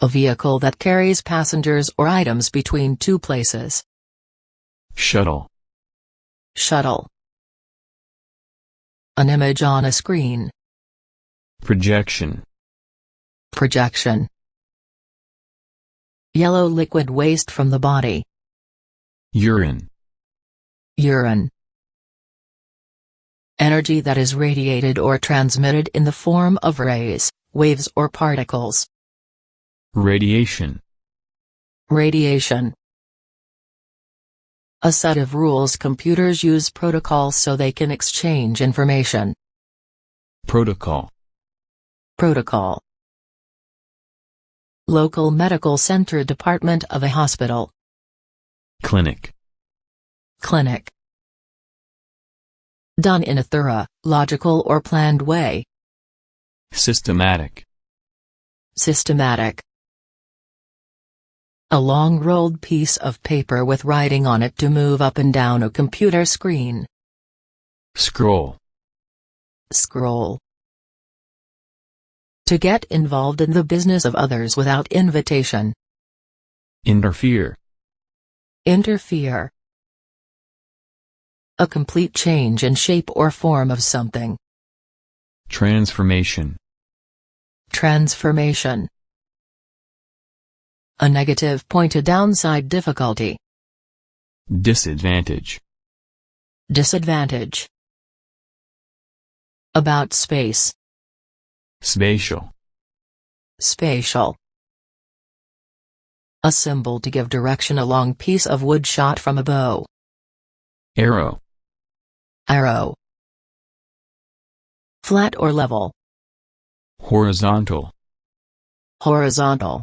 A vehicle that carries passengers or items between two places. Shuttle. Shuttle. An image on a screen. Projection. Projection. Yellow liquid waste from the body. Urine. Urine. Energy that is radiated or transmitted in the form of rays, waves or particles. Radiation. Radiation. A set of rules computers use protocols so they can exchange information. Protocol. Protocol. Local medical center department of a hospital. Clinic. Clinic. Done in a thorough, logical or planned way. Systematic. Systematic. A long rolled piece of paper with writing on it to move up and down a computer screen. Scroll. Scroll. To get involved in the business of others without invitation. Interfere. Interfere. A complete change in shape or form of something. Transformation. Transformation. A negative point, a downside, difficulty. Disadvantage. Disadvantage. About space. Spatial. Spatial. A symbol to give direction, a long piece of wood shot from a bow. Arrow. Arrow. Flat or level. Horizontal. Horizontal.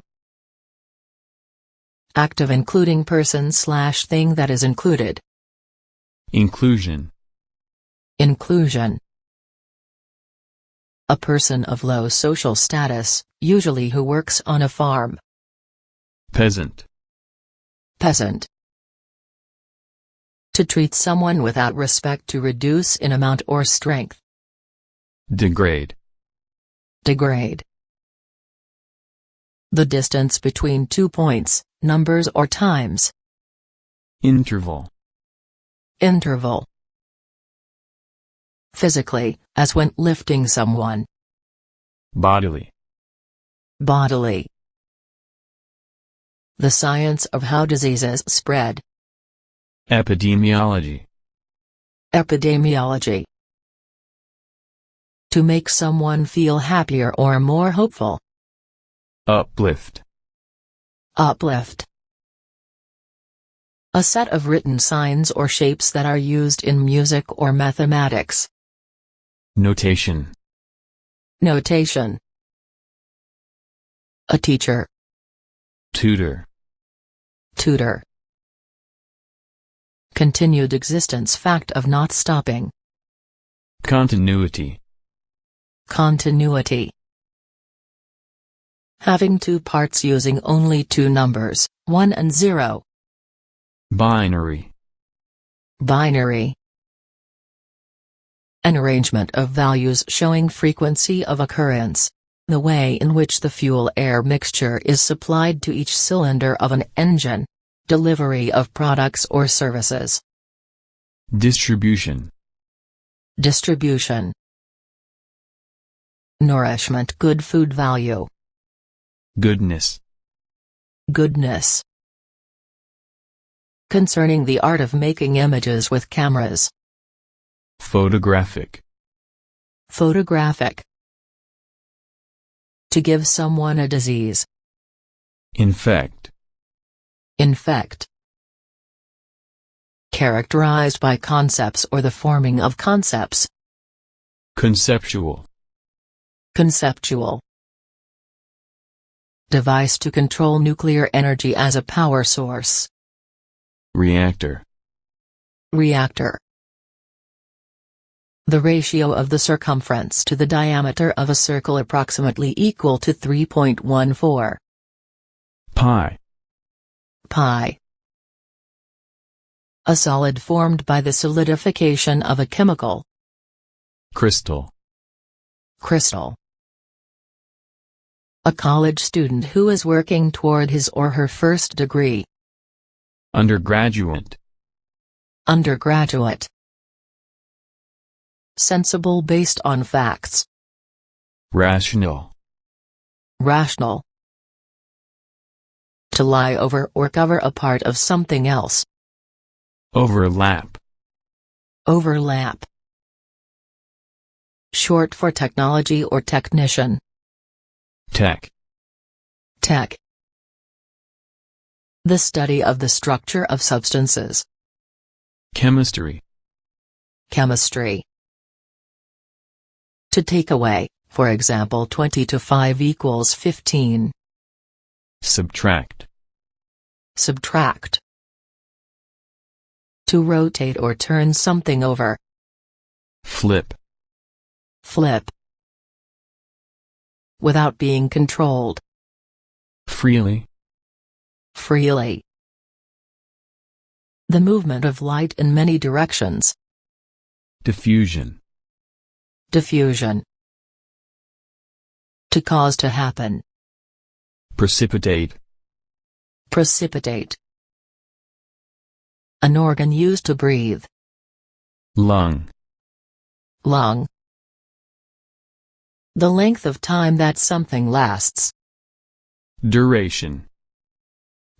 Active including person/thing that is included. Inclusion. Inclusion. A person of low social status, usually who works on a farm. Peasant. Peasant. To treat someone without respect, to reduce in amount or strength. Degrade. Degrade. The distance between 2 points, numbers or times. Interval. Interval. Physically, as when lifting someone. Bodily. Bodily. The science of how diseases spread. Epidemiology. Epidemiology. To make someone feel happier or more hopeful. Uplift. Uplift. A set of written signs or shapes that are used in music or mathematics. Notation. Notation. A teacher. Tutor. Tutor. Continued existence, fact of not stopping. Continuity. Continuity. Having two parts using only two numbers, 1 and 0. Binary. Binary. An arrangement of values showing frequency of occurrence, the way in which the fuel-air mixture is supplied to each cylinder of an engine, delivery of products or services. Distribution. Distribution. Nourishment, good food value. Goodness. Goodness. Concerning the art of making images with cameras. Photographic. Photographic. To give someone a disease. Infect. Infect. Characterized by concepts or the forming of concepts. Conceptual. Conceptual. Device to control nuclear energy as a power source. Reactor. Reactor. The ratio of the circumference to the diameter of a circle approximately equal to 3.14. Pi. Pi. A solid formed by the solidification of a chemical. Crystal. Crystal. A college student who is working toward his or her first degree. Undergraduate. Undergraduate. Sensible based on facts. Rational. Rational. To lie over or cover a part of something else. Overlap. Overlap. Short for technology or technician. Tech. Tech. The study of the structure of substances. Chemistry. Chemistry. To take away, for example 20 to 5 equals 15. Subtract. Subtract. To rotate or turn something over. Flip. Flip. Without being controlled. Freely. Freely. The movement of light in many directions. Diffusion. Diffusion. To cause to happen. Precipitate. Precipitate. An organ used to breathe. Lung. Lung. The length of time that something lasts. Duration.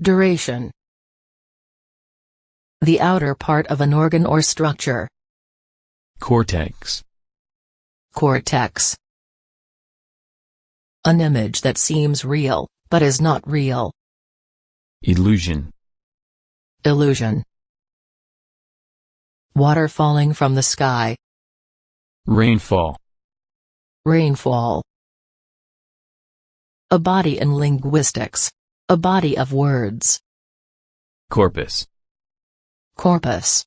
Duration. The outer part of an organ or structure. Cortex. Cortex. An image that seems real, but is not real. Illusion. Illusion. Water falling from the sky. Rainfall. Rainfall. A body in linguistics. A body of words. Corpus. Corpus.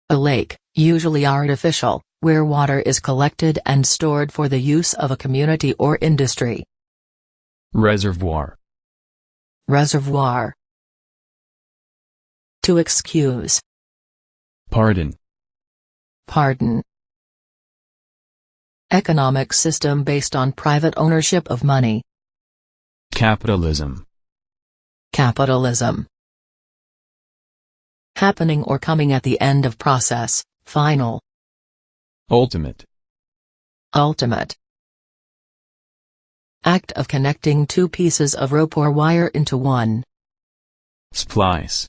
A lake, usually artificial, where water is collected and stored for the use of a community or industry. Reservoir. Reservoir. To excuse. Pardon. Pardon. Economic system based on private ownership of money. Capitalism. Capitalism. Happening or coming at the end of process, final. Ultimate. Ultimate. Act of connecting two pieces of rope or wire into one. Splice.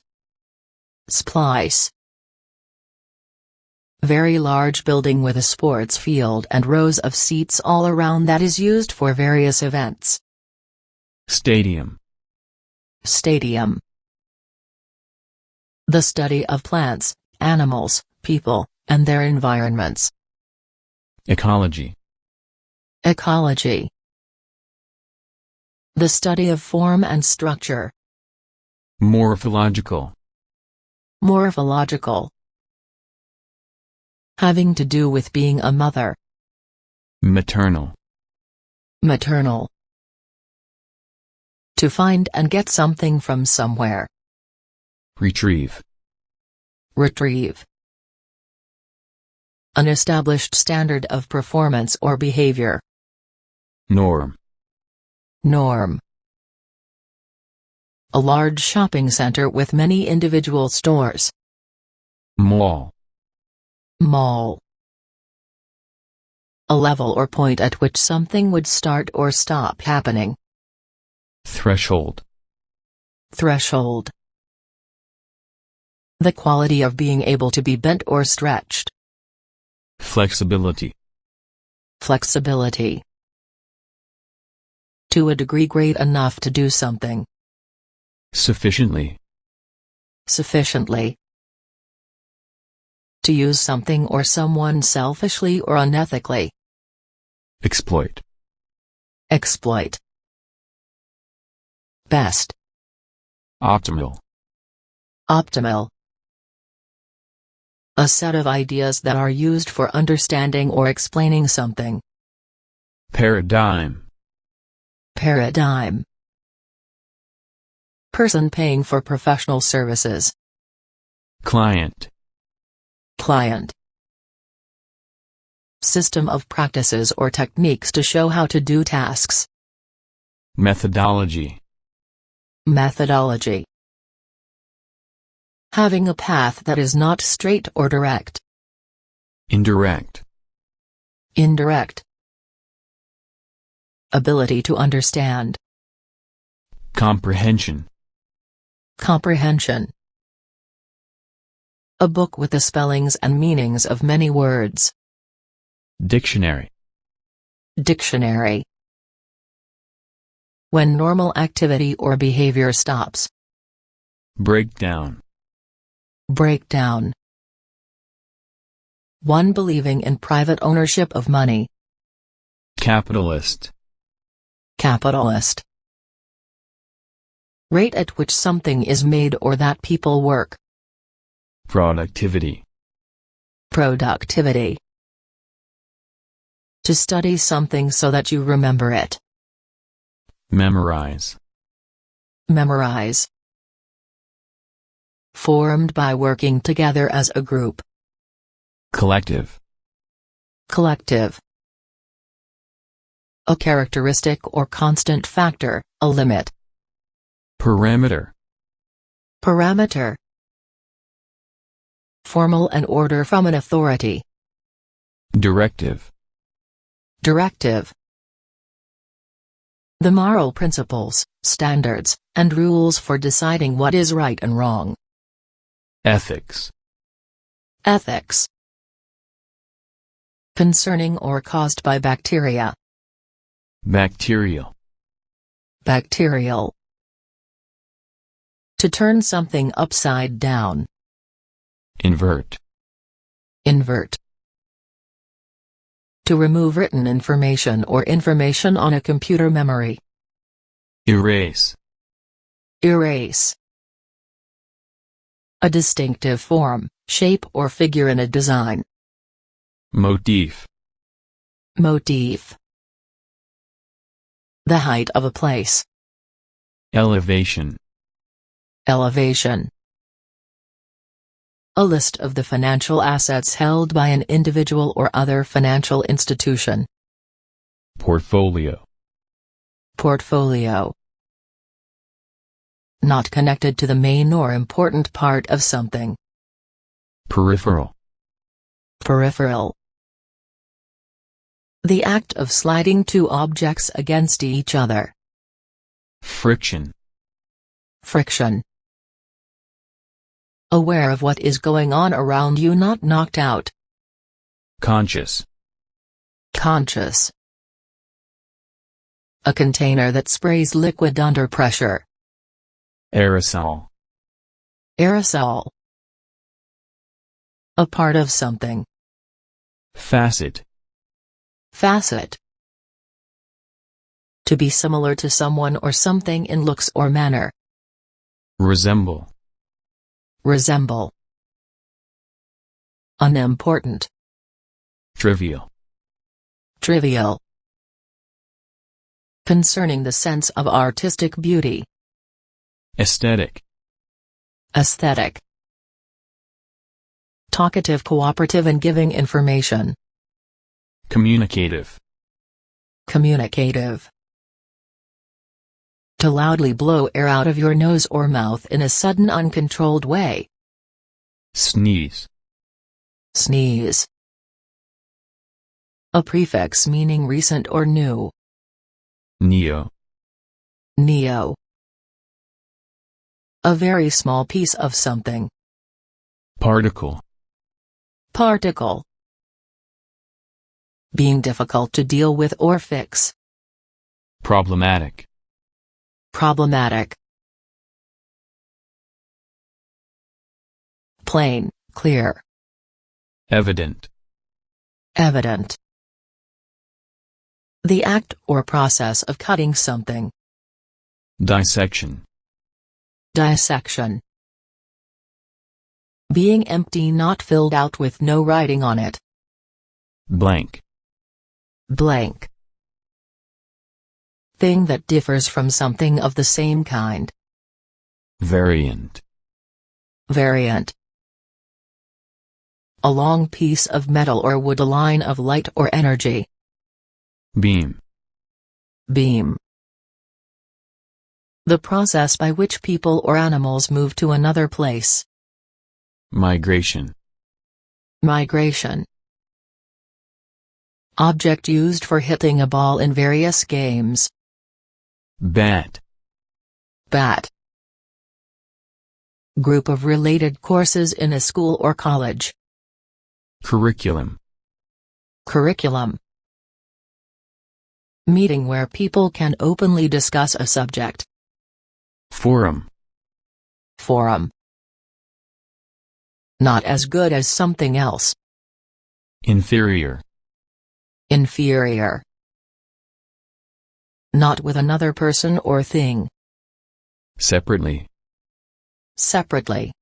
Splice. Very large building with a sports field and rows of seats all around that is used for various events. Stadium. Stadium. The study of plants, animals, people, and their environments. Ecology. Ecology. The study of form and structure. Morphological. Morphological. Having to do with being a mother. Maternal. Maternal. To find and get something from somewhere. Retrieve. Retrieve. An established standard of performance or behavior. Norm. Norm. A large shopping center with many individual stores. Mall. Mall. A level or point at which something would start or stop happening. Threshold. Threshold. The quality of being able to be bent or stretched. Flexibility. Flexibility. To a degree great enough to do something. Sufficiently. Sufficiently. To use something or someone selfishly or unethically. Exploit. Exploit. Best. Optimal. Optimal. A set of ideas that are used for understanding or explaining something. Paradigm. Paradigm. Person paying for professional services. Client. Client. System of practices or techniques to show how to do tasks. Methodology. Methodology. Having a path that is not straight or direct. Indirect. Indirect. Ability to understand. Comprehension. Comprehension. A book with the spellings and meanings of many words. Dictionary. Dictionary. When normal activity or behavior stops. Breakdown. Breakdown. One believing in private ownership of money. Capitalist. Capitalist. Rate at which something is made or that people work. Productivity. Productivity. To study something so that you remember it. Memorize. Memorize. Formed by working together as a group. Collective. Collective. A characteristic or constant factor, a limit. Parameter. Parameter. Formal an order from an authority. Directive. Directive. The moral principles, standards, and rules for deciding what is right and wrong. Ethics. Ethics. Concerning or caused by bacteria. Bacterial. Bacterial. To turn something upside down. Invert. Invert. To remove written information or information on a computer memory. Erase. Erase. A distinctive form, shape or figure in a design. Motif. Motif. The height of a place. Elevation. Elevation. A list of the financial assets held by an individual or other financial institution. Portfolio. Portfolio. Not connected to the main or important part of something. Peripheral. Peripheral. The act of sliding two objects against each other. Friction. Friction. Aware of what is going on around you, not knocked out. Conscious. Conscious. A container that sprays liquid under pressure. Aerosol. Aerosol. A part of something. Facet. Facet. To be similar to someone or something in looks or manner. Resemble. Resemble. Unimportant. Trivial. Trivial. Concerning the sense of artistic beauty. Aesthetic. Aesthetic. Talkative, cooperative in giving information. Communicative. Communicative. To loudly blow air out of your nose or mouth in a sudden uncontrolled way. Sneeze. Sneeze. A prefix meaning recent or new. Neo. Neo. A very small piece of something. Particle. Particle. Being difficult to deal with or fix. Problematic. Problematic. Plain, clear. Evident. Evident. The act or process of cutting something. Dissection. Dissection. Being empty, not filled out, with no writing on it. Blank. Blank. Thing that differs from something of the same kind. Variant. Variant. A long piece of metal or wood, a line of light or energy. Beam. Beam. The process by which people or animals move to another place. Migration. Migration. Object used for hitting a ball in various games. Bat. Bat. Group of related courses in a school or college. Curriculum. Curriculum. Meeting where people can openly discuss a subject. Forum. Forum. Not as good as something else. Inferior. Inferior. Not with another person or thing. Separately. Separately.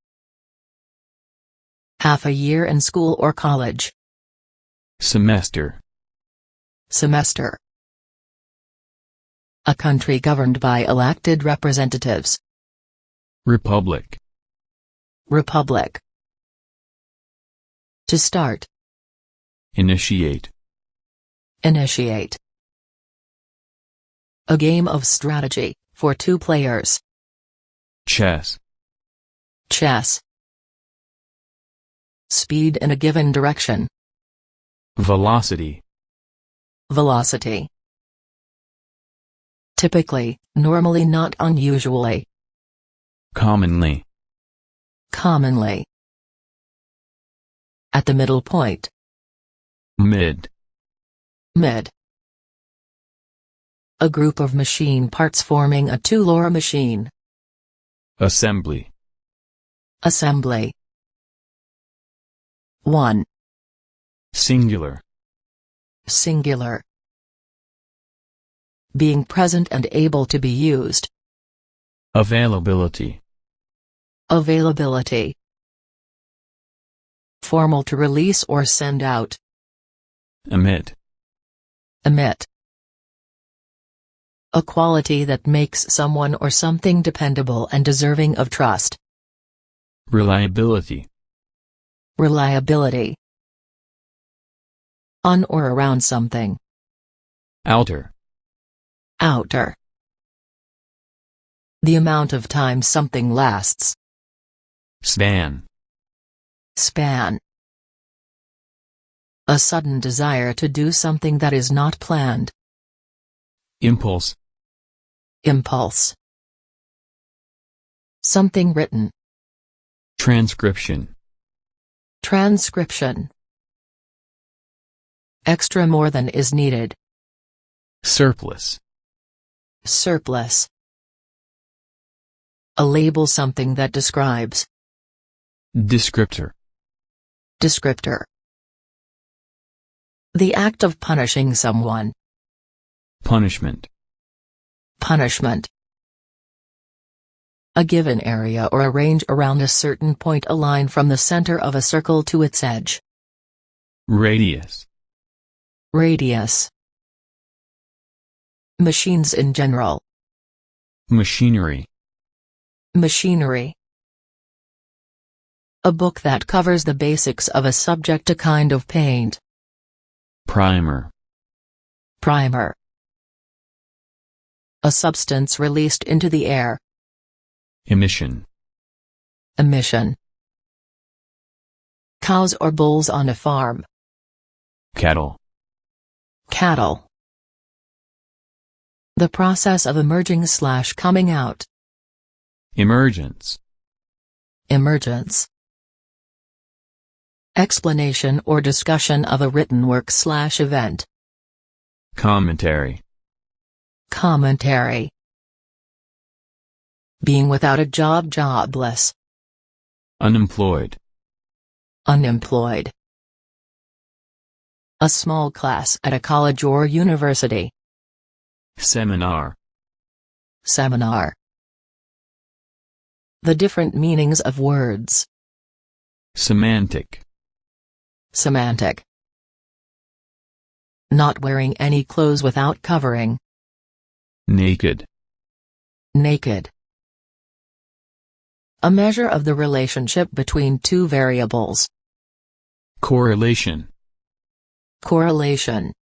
Half a year in school or college. Semester. Semester. A country governed by elected representatives. Republic. Republic. To start. Initiate. Initiate. A game of strategy, for two players. Chess. Chess. Speed in a given direction. Velocity. Velocity. Typically, normally, not unusually. Commonly. Commonly. At the middle point. Mid. Mid. A group of machine parts forming a tool or machine. Assembly. Assembly. 1. Singular. Singular. Being present and able to be used. Availability. Availability. Formal, to release or send out. Emit. Emit. A quality that makes someone or something dependable and deserving of trust. Reliability. Reliability. On or around something. Outer. Outer. The amount of time something lasts. Span. Span. A sudden desire to do something that is not planned. Impulse. Impulse. Something written. Transcription. Transcription. Extra, more than is needed. Surplus. Surplus. A label, something that describes. Descriptor. Descriptor. The act of punishing someone. Punishment. Punishment. A given area or a range around a certain point, a line from the center of a circle to its edge. Radius. Radius. Machines in general. Machinery. Machinery. A book that covers the basics of a subject, a kind of paint. Primer. Primer. A substance released into the air. Emission. Emission. Cows or bulls on a farm. Cattle. Cattle. The process of emerging/coming out. Emergence. Emergence. Explanation or discussion of a written work/event. Commentary. Commentary. Being without a job, jobless. Unemployed. Unemployed. A small class at a college or university. Seminar. Seminar. The different meanings of words. Semantic. Semantic. Not wearing any clothes without covering. Naked. Naked. A measure of the relationship between two variables. Correlation. Correlation.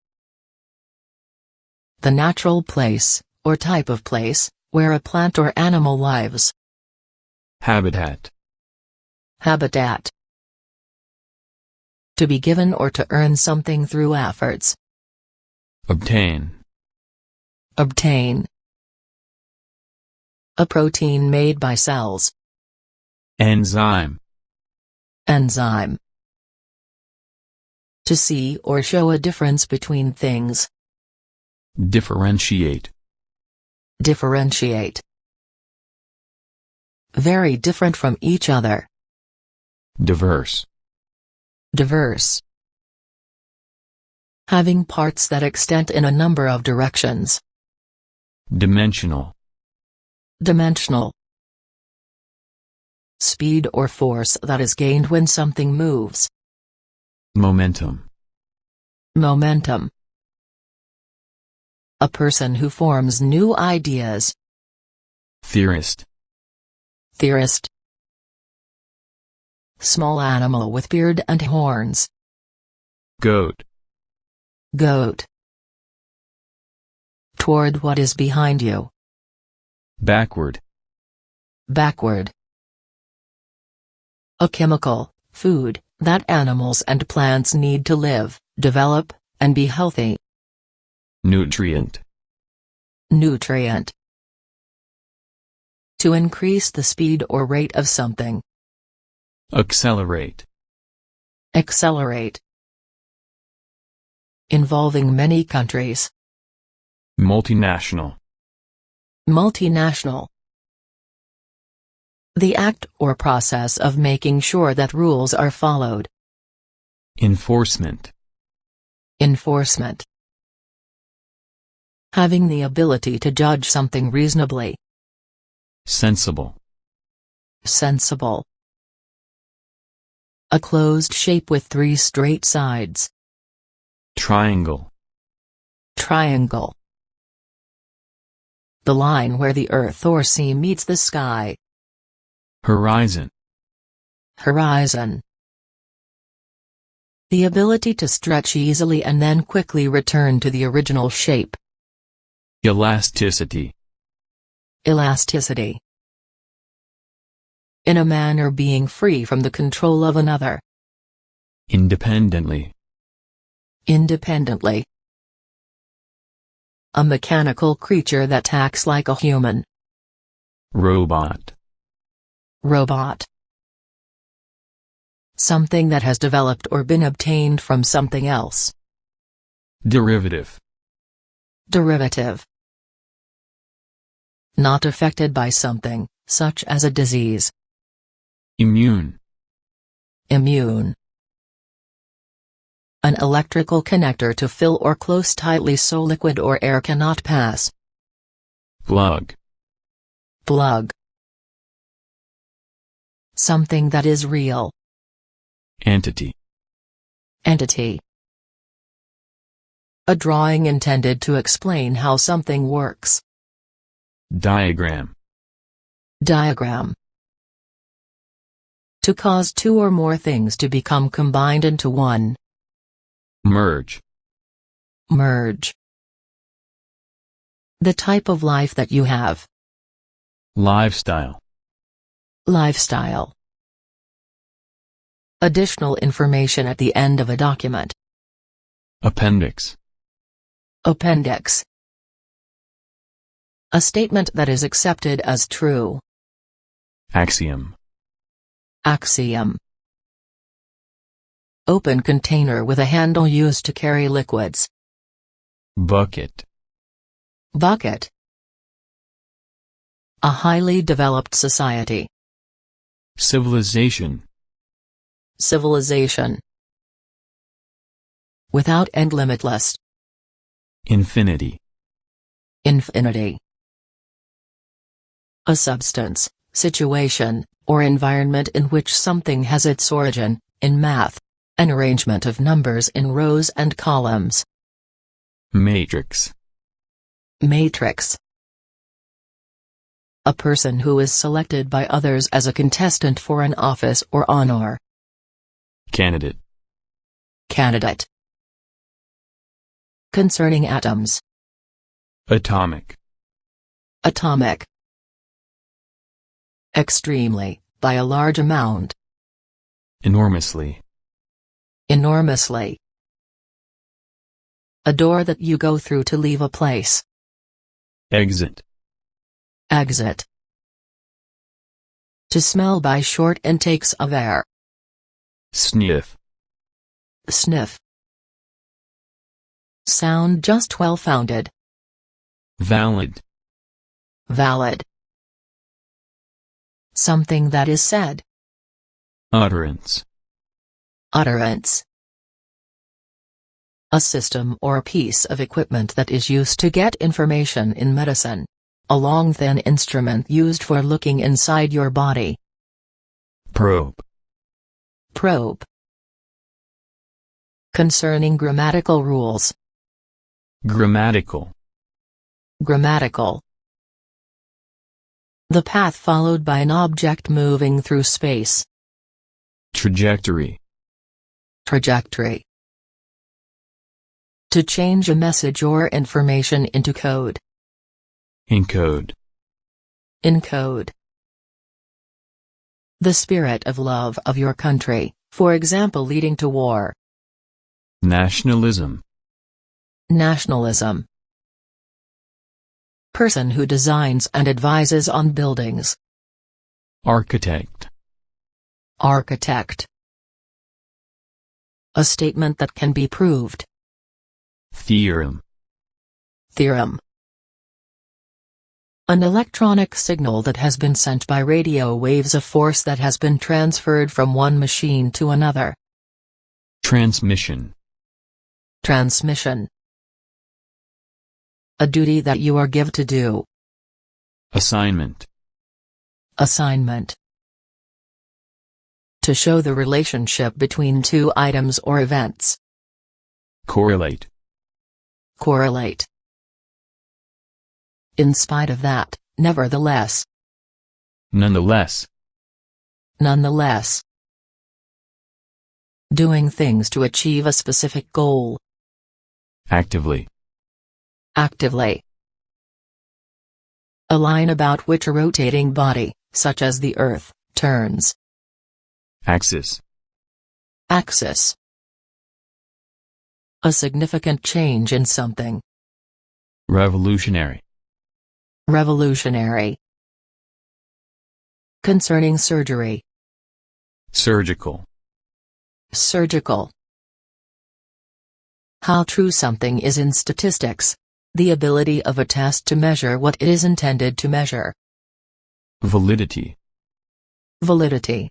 The natural place, or type of place, where a plant or animal lives. Habitat. Habitat. To be given or to earn something through efforts. Obtain. Obtain. A protein made by cells. Enzyme. Enzyme. To see or show a difference between things. Differentiate. Differentiate. Very different from each other. Diverse. Diverse. Having parts that extend in a number of directions. Dimensional. Dimensional. Speed or force that is gained when something moves. Momentum. Momentum. A person who forms new ideas. Theorist. Theorist. Small animal with beard and horns. Goat. Goat. Toward what is behind you. Backward. Backward. A chemical, food, that animals and plants need to live, develop, and be healthy. Nutrient. Nutrient. To increase the speed or rate of something. Accelerate. Accelerate. Involving many countries. Multinational. Multinational. The act or process of making sure that rules are followed. Enforcement. Enforcement. Having the ability to judge something reasonably. Sensible. Sensible. A closed shape with 3 straight sides. Triangle. Triangle. The line where the earth or sea meets the sky. Horizon. Horizon. The ability to stretch easily and then quickly return to the original shape. Elasticity. Elasticity. In a manner being free from the control of another. Independently. Independently. A mechanical creature that acts like a human. Robot. Robot. Something that has developed or been obtained from something else. Derivative. Derivative. Not affected by something, such as a disease. Immune. Immune. An electrical connector to fill or close tightly so liquid or air cannot pass. Plug. Plug. Something that is real. Entity. Entity. A drawing intended to explain how something works. Diagram. Diagram. To cause 2 or more things to become combined into one. Merge. Merge. The type of life that you have. Lifestyle. Lifestyle. Additional information at the end of a document. Appendix. Appendix. A statement that is accepted as true. Axiom. Axiom. Open container with a handle used to carry liquids. Bucket. Bucket. A highly developed society. Civilization. Civilization. Without end, limitless. Infinity. Infinity. A substance, situation, or environment in which something has its origin, in math. An arrangement of numbers in rows and columns. Matrix. Matrix. A person who is selected by others as a contestant for an office or honor. Candidate. Candidate. Concerning atoms. Atomic. Atomic. Extremely, by a large amount. Enormously. Enormously. A door that you go through to leave a place. Exit. Exit. To smell by short intakes of air. Sniff. Sniff. Sound just well-founded. Valid. Valid. Something that is said. Utterance. Utterance. A system or a piece of equipment that is used to get information in medicine. A long thin instrument used for looking inside your body. Probe. Probe. Concerning grammatical rules. Grammatical. Grammatical. The path followed by an object moving through space. Trajectory. Trajectory. To change a message or information into code. Encode. Encode. The spirit of love of your country, for example leading to war. Nationalism. Nationalism. Person who designs and advises on buildings. Architect. Architect. A statement that can be proved. Theorem. Theorem. An electronic signal that has been sent by radio waves, a force that has been transferred from one machine to another. Transmission. Transmission. A duty that you are given to do. Assignment. Assignment. To show the relationship between two items or events. Correlate. Correlate. In spite of that, nevertheless. Nonetheless. Nonetheless. Doing things to achieve a specific goal. Actively. Actively. A line about which a rotating body, such as the Earth, turns. Axis. Axis. A significant change in something. Revolutionary. Revolutionary. Concerning surgery. Surgical. Surgical. How true something is in statistics. The ability of a test to measure what it is intended to measure. Validity. Validity.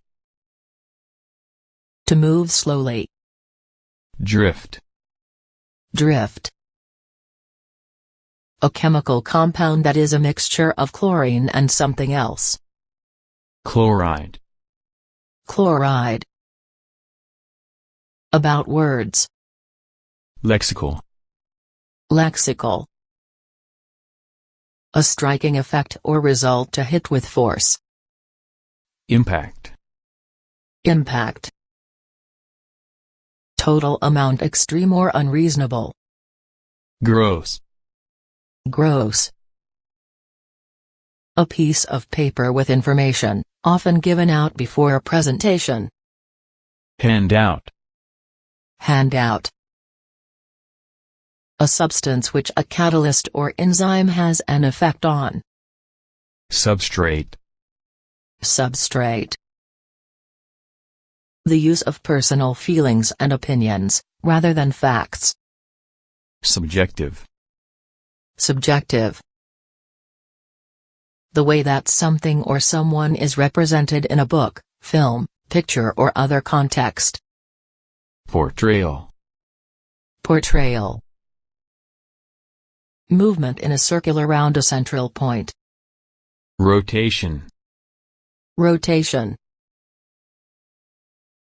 To move slowly. Drift. Drift. A chemical compound that is a mixture of chlorine and something else. Chloride. Chloride. About words. Lexical. Lexical. A striking effect or result to hit with force. Impact. Impact. Total amount extreme or unreasonable. Gross. Gross. A piece of paper with information, often given out before a presentation. Handout. Handout. A substance which a catalyst or enzyme has an effect on. Substrate. Substrate. The use of personal feelings and opinions, rather than facts. Subjective. Subjective. The way that something or someone is represented in a book, film, picture or other context. Portrayal. Portrayal. Movement in a circle around a central point. Rotation. Rotation.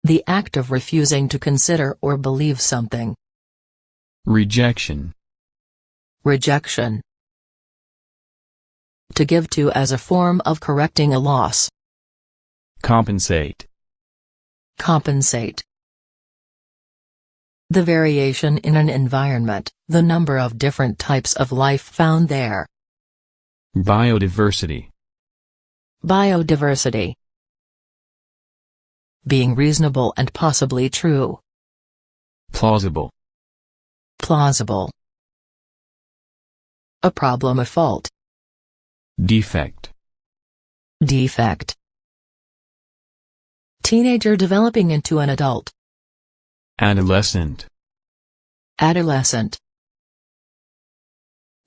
The act of refusing to consider or believe something. Rejection. Rejection. To give to as a form of correcting a loss. Compensate. Compensate. The variation in an environment, the number of different types of life found there. Biodiversity. Biodiversity. Being reasonable and possibly true. Plausible. Plausible. A problem, a fault. Defect. Defect. Teenager developing into an adult. Adolescent. Adolescent.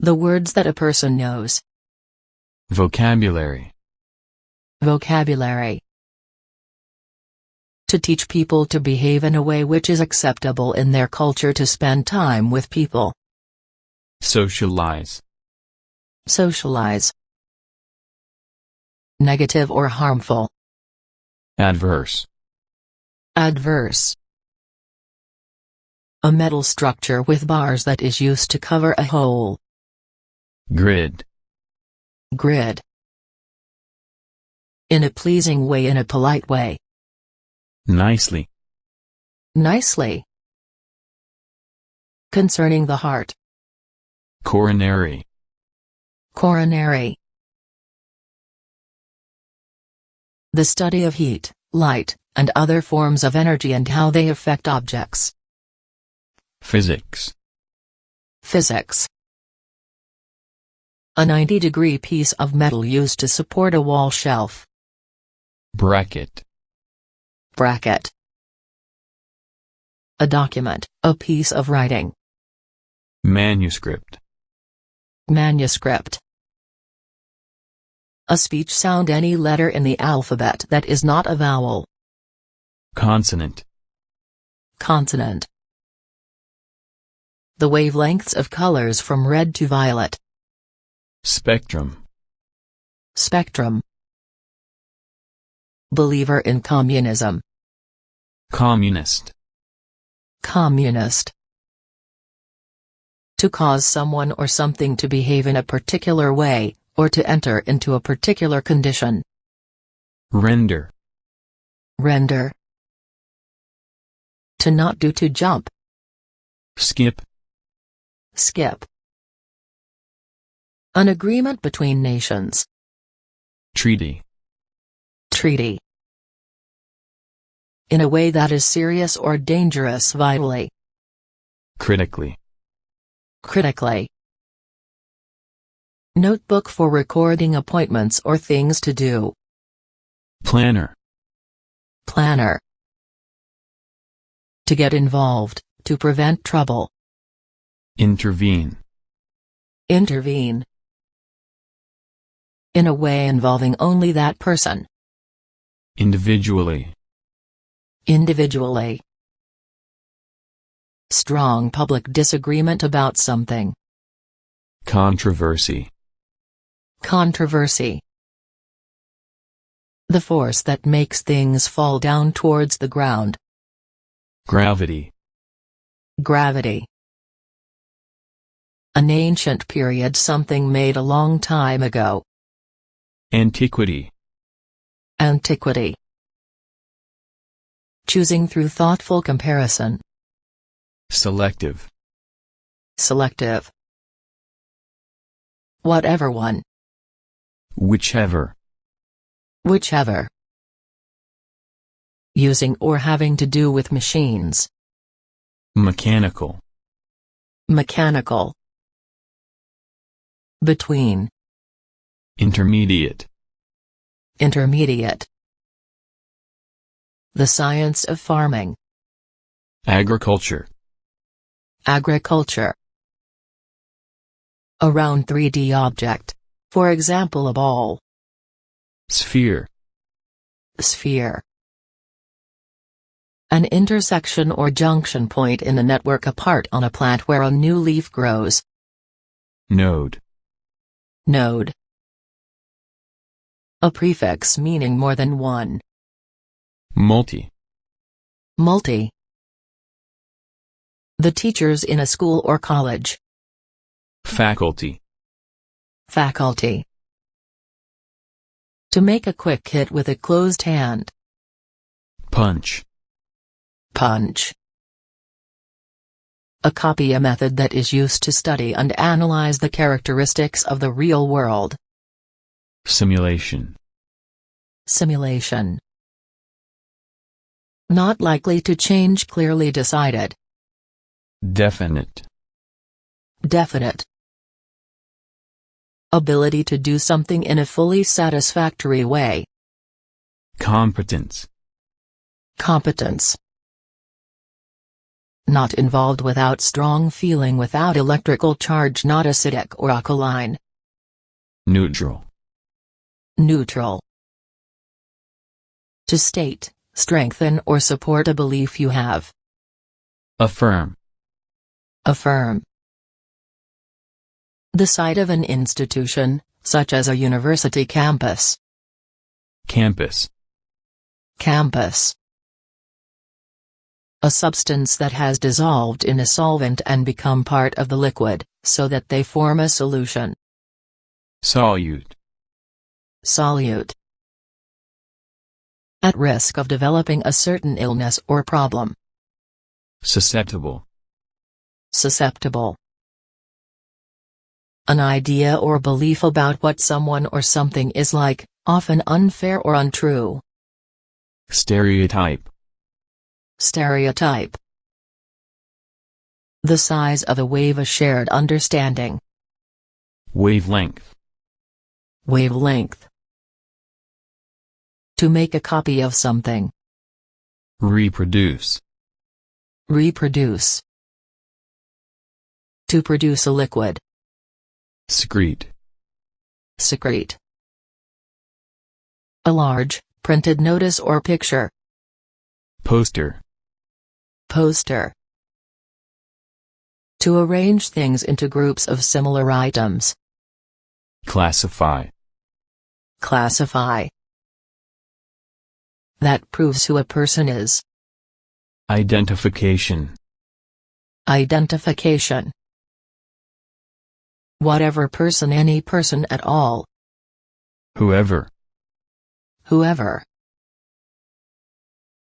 The words that a person knows. Vocabulary. Vocabulary. To teach people to behave in a way which is acceptable in their culture, to spend time with people. Socialize. Socialize. Negative or harmful. Adverse. Adverse. A metal structure with bars that is used to cover a hole. Grid. Grid. In a pleasing way, in a polite way. Nicely. Nicely. Concerning the heart. Coronary. Coronary. The study of heat, light, and other forms of energy and how they affect objects. Physics. Physics. A 90-degree piece of metal used to support a wall shelf. Bracket. Bracket. A document, a piece of writing. Manuscript. Manuscript. A speech sound, any letter in the alphabet that is not a vowel. Consonant. Consonant. The wavelengths of colors from red to violet. Spectrum. Spectrum. Believer in communism. Communist. Communist. To cause someone or something to behave in a particular way, or to enter into a particular condition. Render. Render. To not do, to jump. Skip. Skip. An agreement between nations. Treaty. Treaty. In a way that is serious or dangerous vitally. Critically. Critically. Notebook for recording appointments or things to do. Planner. Planner. To get involved, to prevent trouble. Intervene. Intervene. In a way involving only that person. Individually. Individually. Strong public disagreement about something. Controversy. Controversy. The force that makes things fall down towards the ground. Gravity. Gravity. An ancient period, something made a long time ago. Antiquity. Antiquity. Choosing through thoughtful comparison. Selective. Selective. Whatever one. Whichever. Whichever. Using or having to do with machines. Mechanical. Mechanical. Between. Intermediate. Intermediate. The science of farming. Agriculture. Agriculture. A round 3D object. For example, a ball. Sphere. Sphere. An intersection or junction point in a network, a part on a plant where a new leaf grows. Node. Node. A prefix meaning more than one. Multi. Multi. The teachers in a school or college. Faculty. Faculty. To make a quick hit with a closed hand. Punch. Punch. A copy, a method that is used to study and analyze the characteristics of the real world. Simulation. Simulation. Not likely to change, clearly decided. Definite. Definite. Ability to do something in a fully satisfactory way. Competence. Competence. Not involved, without strong feeling, without electrical charge, not acidic or alkaline. Neutral. Neutral. To state, strengthen or support a belief you have. Affirm. Affirm. The site of an institution, such as a university campus. Campus. Campus. A substance that has dissolved in a solvent and become part of the liquid, so that they form a solution. Solute. Solute. At risk of developing a certain illness or problem. Susceptible. Susceptible. An idea or belief about what someone or something is like, often unfair or untrue. Stereotype. Stereotype. The size of a wave, a shared understanding. Wavelength. Wavelength. To make a copy of something. Reproduce. Reproduce. To produce a liquid. Secrete. Secrete. A large, printed notice or picture. Poster. Poster. To arrange things into groups of similar items. Classify. Classify. That proves who a person is. Identification. Identification. Whatever person, any person at all. Whoever. Whoever.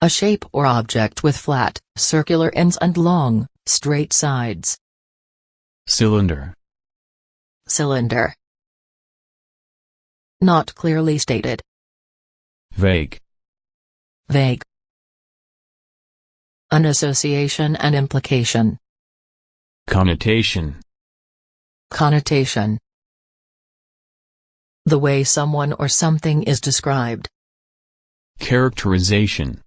A shape or object with flat, circular ends and long, straight sides. Cylinder. Cylinder. Not clearly stated. Vague. Vague. An association and implication. Connotation. Connotation. The way someone or something is described. Characterization.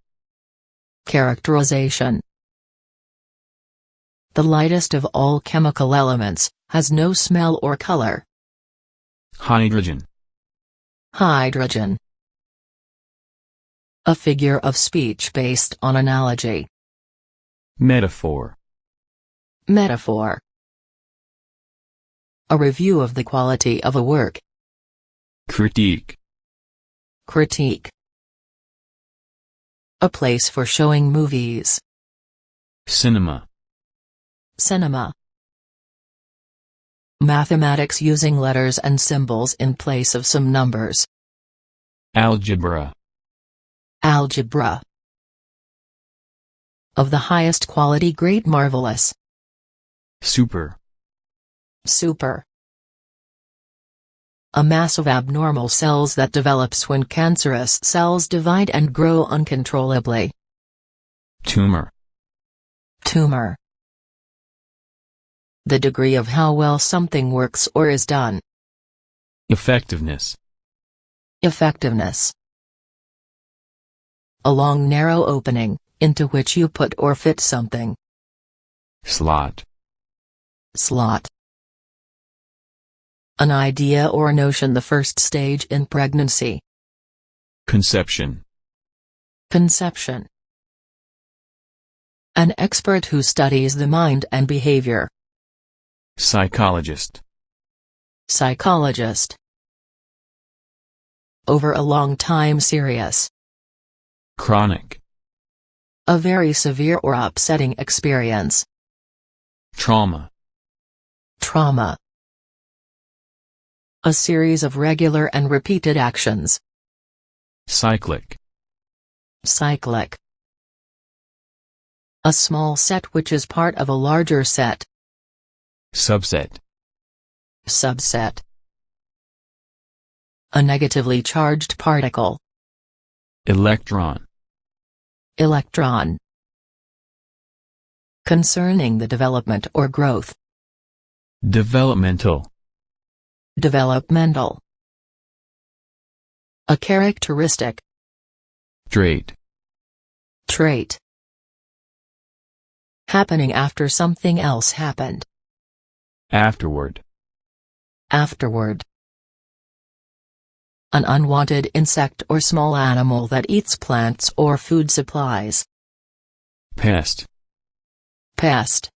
Characterization. The lightest of all chemical elements, has no smell or color. Hydrogen. Hydrogen. A figure of speech based on analogy. Metaphor. Metaphor. A review of the quality of a work. Critique. Critique. A place for showing movies. Cinema. Cinema. Mathematics using letters and symbols in place of some numbers. Algebra. Algebra. Of the highest quality, great, marvelous. Super. Super. A mass of abnormal cells that develops when cancerous cells divide and grow uncontrollably. Tumor. Tumor. The degree of how well something works or is done. Effectiveness. Effectiveness. A long narrow opening, into which you put or fit something. Slot. Slot. An idea or notion, the first stage in pregnancy. Conception. Conception. An expert who studies the mind and behavior. Psychologist. Psychologist. Over a long time, serious. Chronic. A very severe or upsetting experience. Trauma. Trauma. A series of regular and repeated actions. Cyclic. Cyclic. A small set which is part of a larger set. Subset. Subset. A negatively charged particle. Electron. Electron. Concerning the development or growth. Developmental. Developmental. A characteristic. Trait. Trait. Happening after something else happened. Afterward. Afterward. An unwanted insect or small animal that eats plants or food supplies. Pest. Pest.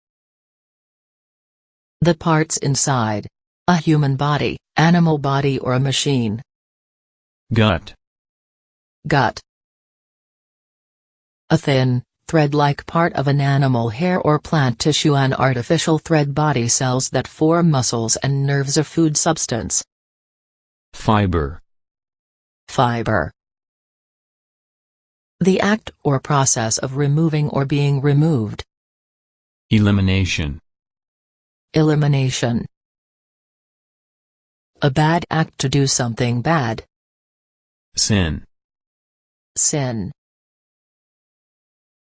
The parts inside. A human body, animal body or a machine. Gut. Gut. A thin, thread-like part of an animal hair or plant tissue, an artificial thread body cells that form muscles and nerves, a food substance. Fiber. Fiber. The act or process of removing or being removed. Elimination. Elimination. A bad act to do something bad. Sin. Sin.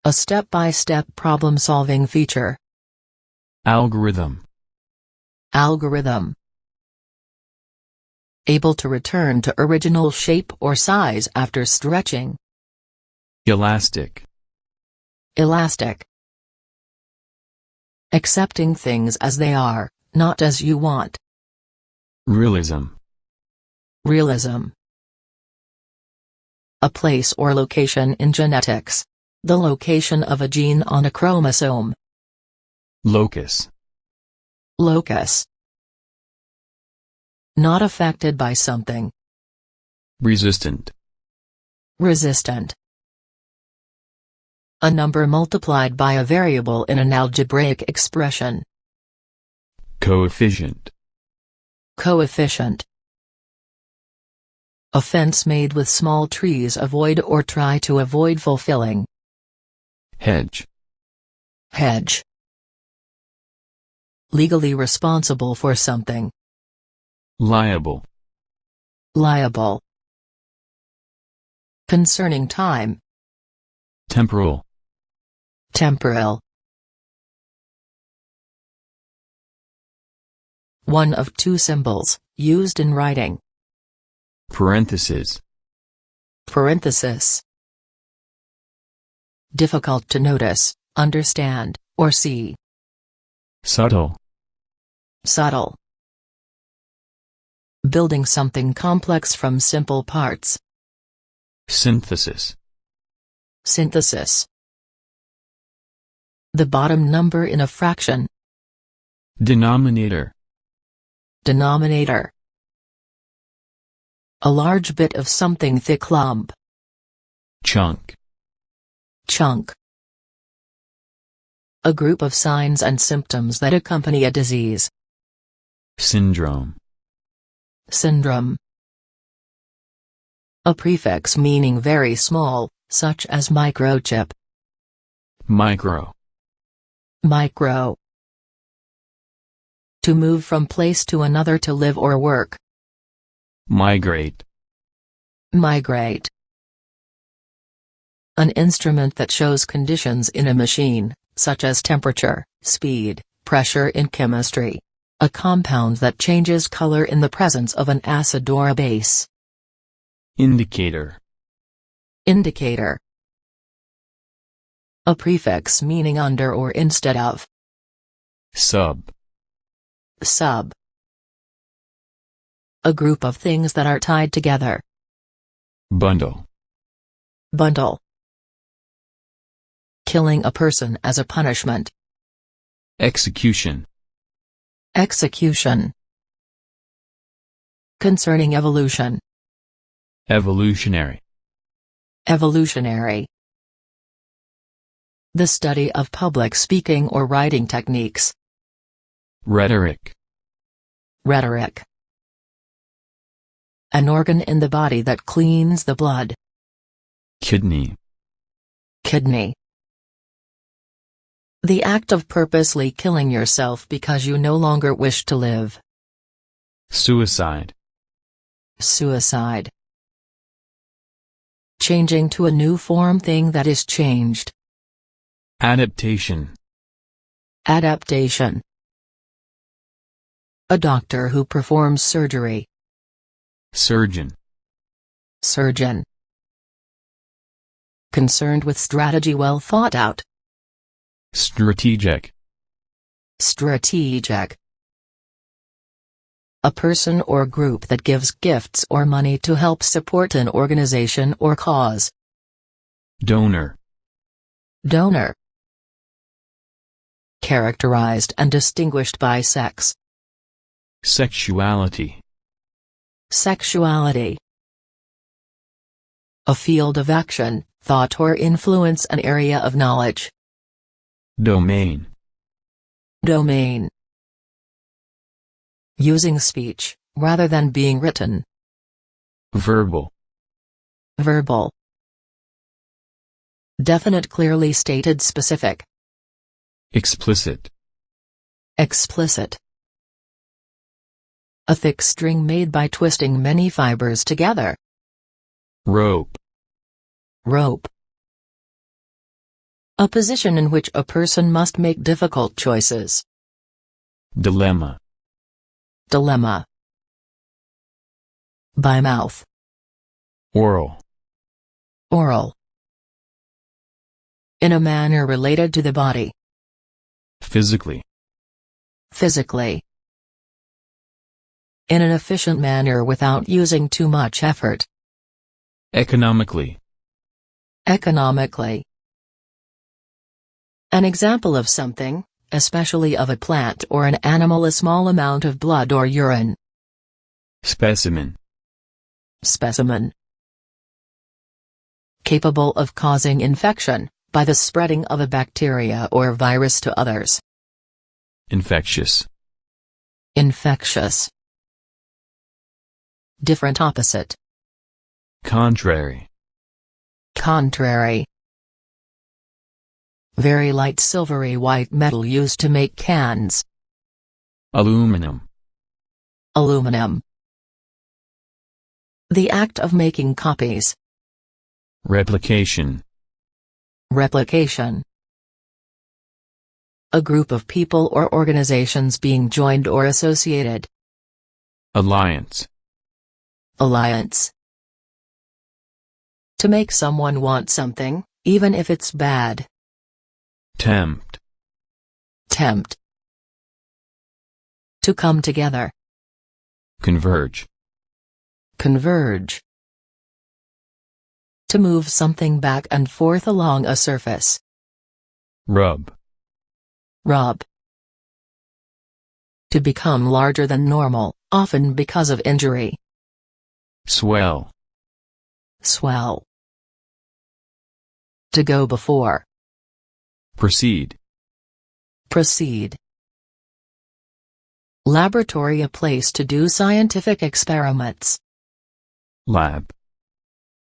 A step-by-step problem-solving feature. Algorithm. Algorithm. Able to return to original shape or size after stretching. Elastic. Elastic. Accepting things as they are, not as you want. Realism. Realism. A place or location in genetics. The location of a gene on a chromosome. Locus. Locus. Not affected by something. Resistant. Resistant. A number multiplied by a variable in an algebraic expression. Coefficient. Coefficient. A fence made with small trees avoid or try to avoid fulfilling. Hedge. Hedge. Legally responsible for something. Liable. Liable. Concerning time. Temporal. Temporal. One of two symbols, used in writing. Parenthesis. Parenthesis. Difficult to notice, understand, or see. Subtle. Subtle. Building something complex from simple parts. Synthesis. Synthesis. The bottom number in a fraction. Denominator. Denominator. A large bit of something thick lump. Chunk. Chunk. A group of signs and symptoms that accompany a disease. Syndrome. Syndrome. A prefix meaning very small, such as microchip. Micro. Micro. To move from place to another to live or work. Migrate. Migrate. An instrument that shows conditions in a machine, such as temperature, speed, pressure in chemistry. A compound that changes color in the presence of an acid or a base. Indicator. Indicator. A prefix meaning under or instead of. Sub. Sub. A group of things that are tied together. Bundle. Bundle. Killing a person as a punishment. Execution. Execution. Concerning evolution. Evolutionary. Evolutionary. The study of public speaking or writing techniques. Rhetoric. Rhetoric. An organ in the body that cleans the blood. Kidney. Kidney. The act of purposely killing yourself because you no longer wish to live. Suicide. Suicide. Changing to a new form, thing that is changed. Adaptation. Adaptation. A doctor who performs surgery. Surgeon. Surgeon. Concerned with strategy well thought out. Strategic. Strategic. A person or group that gives gifts or money to help support an organization or cause. Donor. Donor. Characterized and distinguished by sex. Sexuality. Sexuality. A field of action, thought or influence, an area of knowledge. Domain. Domain. Using speech, rather than being written. Verbal. Verbal. Definite, clearly stated, specific. Explicit. Explicit. A thick string made by twisting many fibers together. Rope. Rope. A position in which a person must make difficult choices. Dilemma. Dilemma. By mouth. Oral. Oral. In a manner related to the body. Physically. Physically. In an efficient manner without using too much effort. Economically. Economically. An example of something, especially of a plant or an animal, a small amount of blood or urine. Specimen. Specimen. Capable of causing infection, by the spreading of a bacteria or virus to others. Infectious. Infectious. Different, opposite. Contrary. Contrary. Very light silvery white metal used to make cans. Aluminum. Aluminum. The act of making copies. Replication. Replication. A group of people or organizations being joined or associated. Alliance. Alliance. To make someone want something, even if it's bad. Tempt. Tempt. To come together. Converge. Converge. To move something back and forth along a surface. Rub. Rub. To become larger than normal, often because of injury. Swell. Swell. To go before. Proceed. Proceed. Laboratory, a place to do scientific experiments. Lab.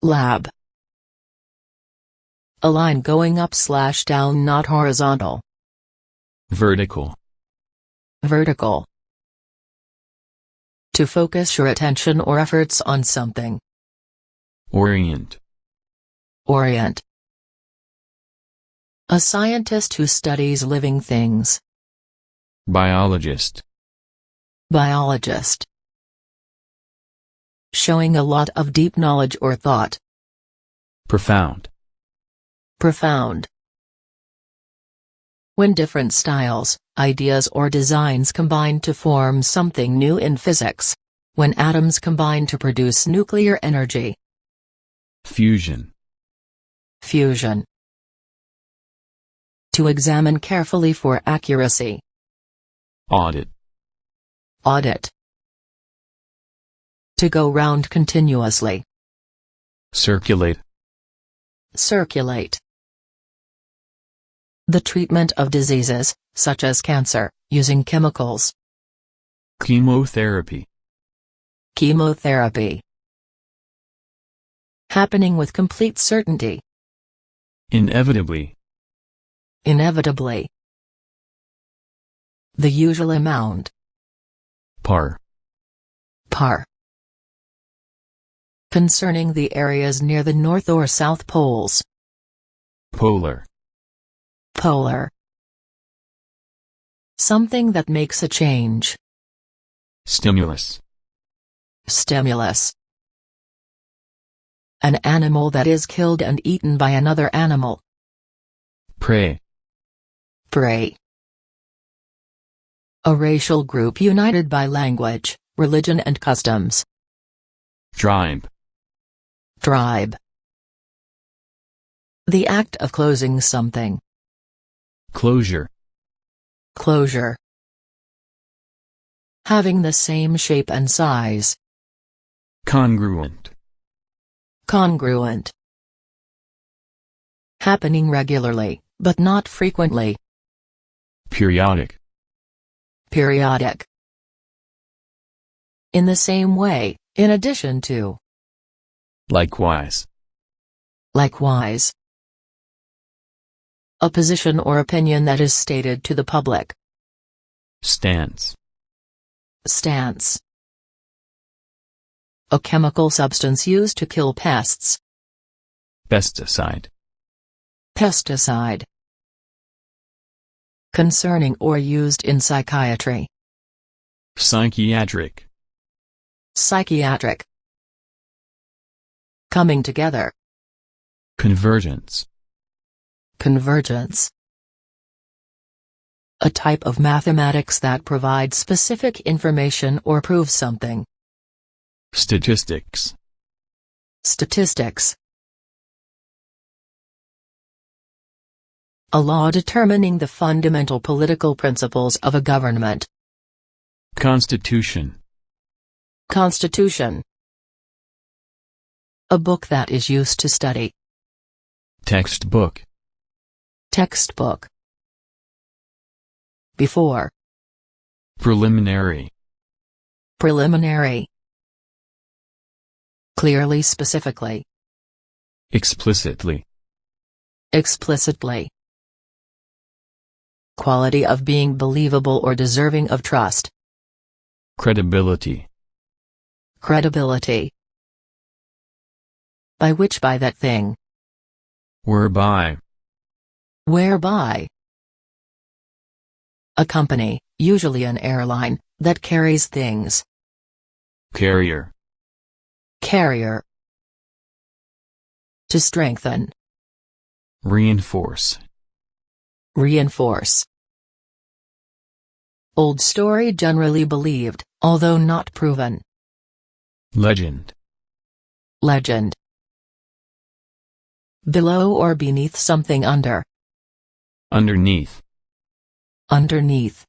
Lab. A line going up/down, not horizontal. Vertical. Vertical. To focus your attention or efforts on something. Orient. Orient. A scientist who studies living things. Biologist. Biologist. Showing a lot of deep knowledge or thought. Profound. Profound. When different styles, ideas or designs combine to form something new in physics. When atoms combine to produce nuclear energy. Fusion. Fusion. To examine carefully for accuracy. Audit. Audit. To go round continuously. Circulate. Circulate. The treatment of diseases, such as cancer, using chemicals. Chemotherapy. Chemotherapy. Happening with complete certainty. Inevitably. Inevitably. The usual amount. Par. Par. Concerning the areas near the North or South Poles. Polar. Polar. Something that makes a change. Stimulus. Stimulus. An animal that is killed and eaten by another animal. Prey. Prey. A racial group united by language, religion and customs. Tribe. Tribe. The act of closing something. Closure. Closure. Having the same shape and size. Congruent. Congruent. Happening regularly, but not frequently. Periodic. Periodic. In the same way, in addition to. Likewise. Likewise. A position or opinion that is stated to the public. Stance. Stance. A chemical substance used to kill pests. Pesticide. Pesticide. Concerning or used in psychiatry. Psychiatric. Psychiatric. Coming together. Convergence. Convergence. A type of mathematics that provides specific information or proves something. Statistics. Statistics. A law determining the fundamental political principles of a government. Constitution. Constitution. A book that is used to study. Textbook. Textbook. Before. Preliminary. Preliminary. Clearly, specifically. Explicitly. Explicitly. Quality of being believable or deserving of trust. Credibility. Credibility. By which, by that thing. Whereby. Whereby. A company, usually an airline, that carries things. Carrier. Carrier. To strengthen. Reinforce. Reinforce. Old story generally believed, although not proven. Legend. Legend. Below or beneath something under. Underneath. Underneath.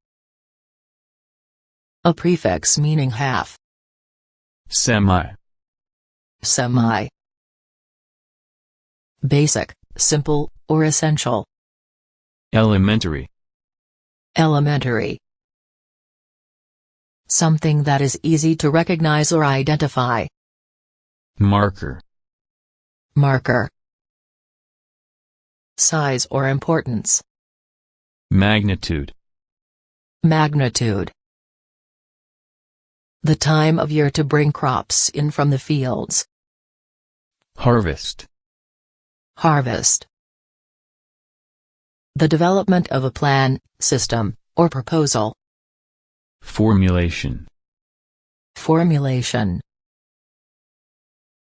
A prefix meaning half. Semi. Semi. Basic, simple, or essential. Elementary. Elementary. Something that is easy to recognize or identify. Marker. Marker. Size or importance. Magnitude. Magnitude. The time of year to bring crops in from the fields. Harvest. Harvest. The development of a plan, system, or proposal. Formulation. Formulation.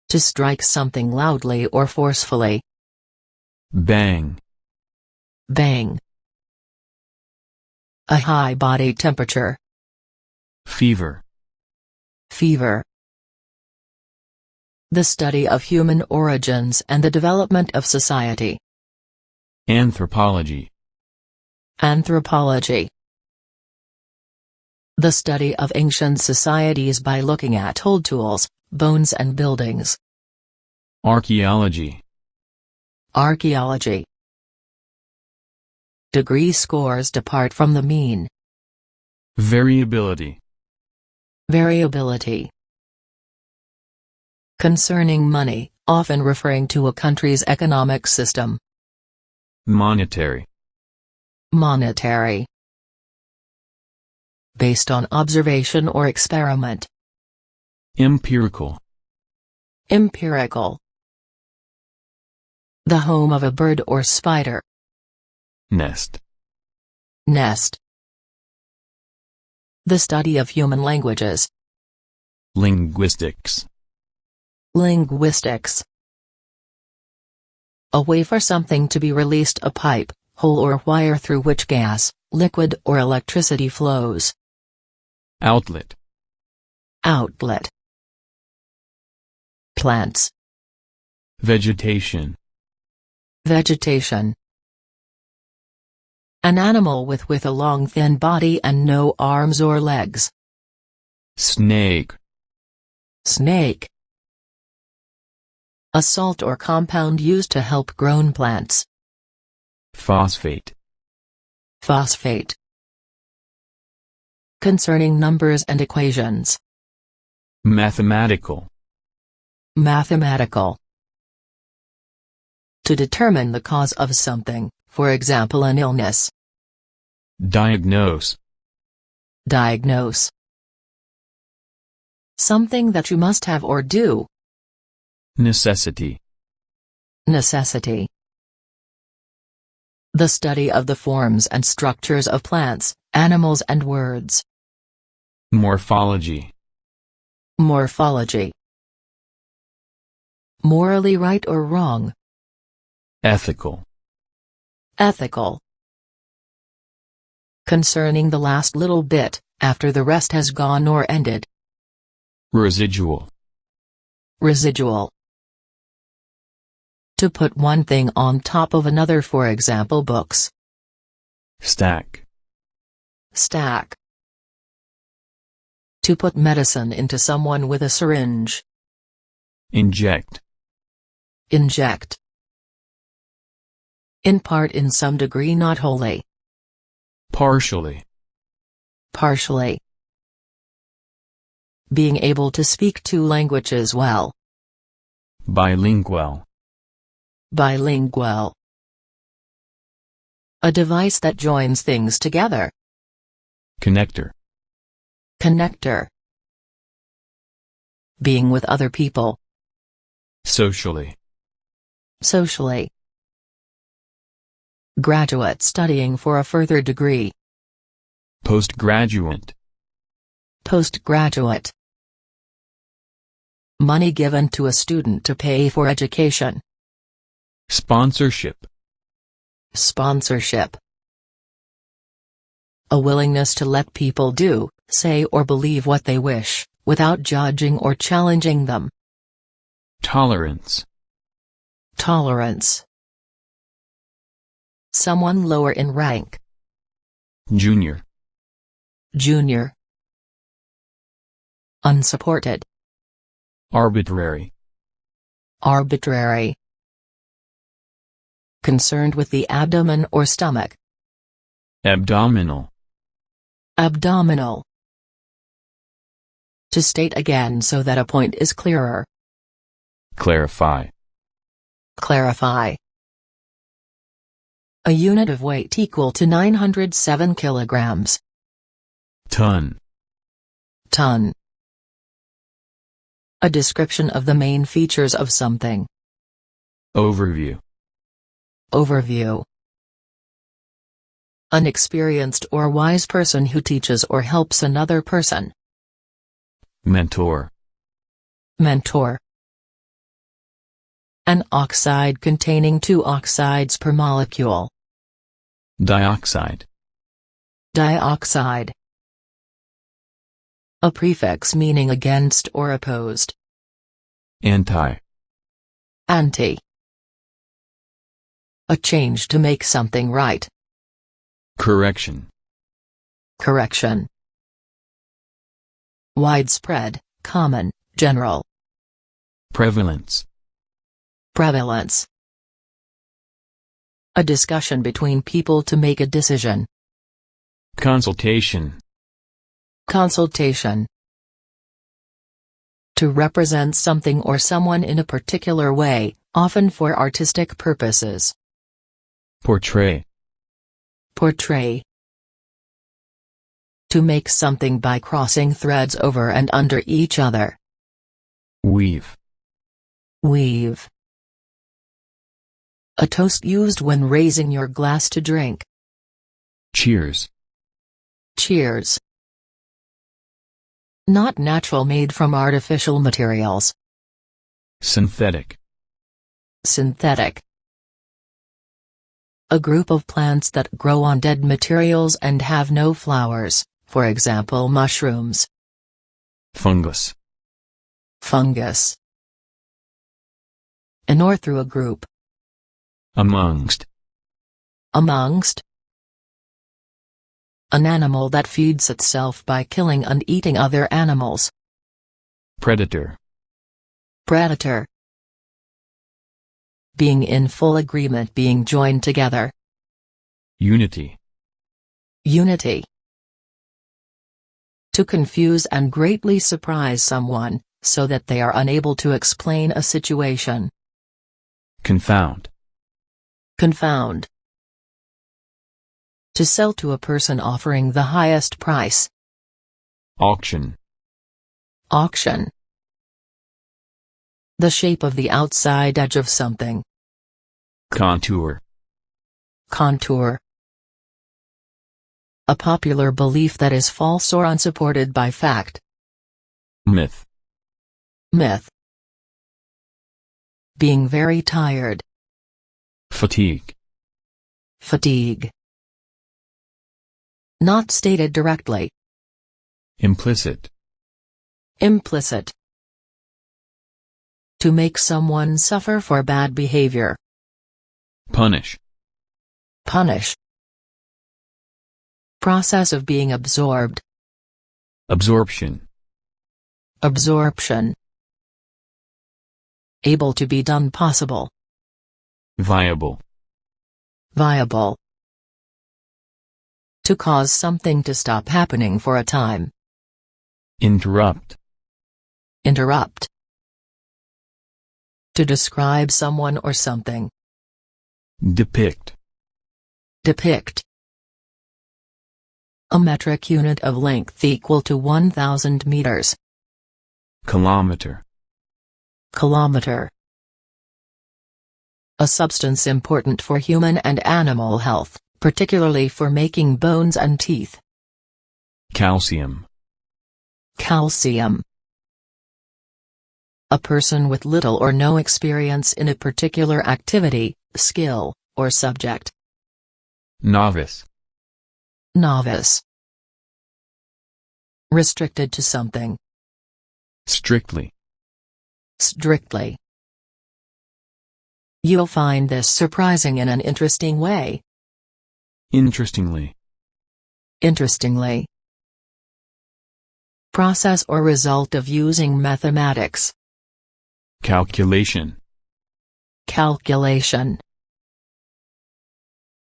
To strike something loudly or forcefully. Bang. Bang. A high body temperature. Fever. Fever. The study of human origins and the development of society. Anthropology. Anthropology. The study of ancient societies by looking at old tools, bones and buildings. Archaeology. Archaeology. Degree scores depart from the mean. Variability. Variability. Concerning money, often referring to a country's economic system. Monetary. Monetary. based on observation or experiment. Empirical. Empirical. The home of a bird or spider. Nest. Nest. The study of human languages. Linguistics. Linguistics. A way for something to be released, a pipe, hole or wire through which gas, liquid or electricity flows. Outlet. Outlet. Plants. Vegetation. Vegetation. An animal with a long thin body and no arms or legs. Snake. Snake. A salt or compound used to help grown plants. Phosphate. Phosphate. Concerning numbers and equations. Mathematical. Mathematical. To determine the cause of something, for example an illness. Diagnose. Diagnose. Something that you must have or do. Necessity. Necessity. The study of the forms and structures of plants, animals and words. Morphology. Morphology. Morally right or wrong. Ethical. Ethical. Concerning the last little bit, after the rest has gone or ended. Residual. Residual. To put one thing on top of another, for example books. Stack. Stack. To put medicine into someone with a syringe. Inject. Inject. In part, in some degree, not wholly. Partially. Partially. Being able to speak two languages well. Bilingual. Bilingual. A device that joins things together. Connector. Connector. Being with other people. Socially. Socially. Graduate studying for a further degree. Postgraduate. Postgraduate. Money given to a student to pay for education. Sponsorship. Sponsorship. A willingness to let people do, say or believe what they wish, without judging or challenging them. Tolerance. Tolerance. Someone lower in rank. Junior. Junior. Unsupported. Arbitrary. Arbitrary. Concerned with the abdomen or stomach. Abdominal. Abdominal. To state again so that a point is clearer. Clarify. Clarify. A unit of weight equal to 907 kilograms. Ton. Ton. A description of the main features of something. Overview. Overview. An experienced or wise person who teaches or helps another person. Mentor. Mentor. An oxide containing 2 oxides per molecule. Dioxide. Dioxide. A prefix meaning against or opposed. Anti. Anti. A change to make something right. Correction. Correction. Widespread, common, general. Prevalence. Prevalence. A discussion between people to make a decision. Consultation. Consultation. To represent something or someone in a particular way, often for artistic purposes. Portray. Portray. To make something by crossing threads over and under each other. Weave. Weave. A toast used when raising your glass to drink. Cheers. Cheers. Not natural, made from artificial materials. Synthetic. Synthetic. A group of plants that grow on dead materials and have no flowers, for example mushrooms. Fungus. Fungus. In or through a group. Amongst. Amongst. An animal that feeds itself by killing and eating other animals. Predator. Predator. Being in full agreement, being joined together. Unity. Unity. To confuse and greatly surprise someone, so that they are unable to explain a situation. Confound. Confound. To sell to a person offering the highest price. Auction. Auction. The shape of the outside edge of something. Contour. Contour. A popular belief that is false or unsupported by fact. Myth. Myth. Being very tired. Fatigue. Fatigue. Not stated directly. Implicit. Implicit. To make someone suffer for bad behavior. Punish. Punish. Process of being absorbed. Absorption. Absorption. Able to be done, possible. Viable. Viable. To cause something to stop happening for a time. Interrupt. Interrupt. To describe someone or something. Depict. Depict. A metric unit of length equal to 1,000 meters. Kilometer. Kilometer. A substance important for human and animal health, particularly for making bones and teeth. Calcium. Calcium. A person with little or no experience in a particular activity, skill, or subject. Novice. Novice. Restricted to something. Strictly. Strictly. You'll find this surprising in an interesting way. Interestingly. Interestingly. Process or result of using mathematics. Calculation. Calculation.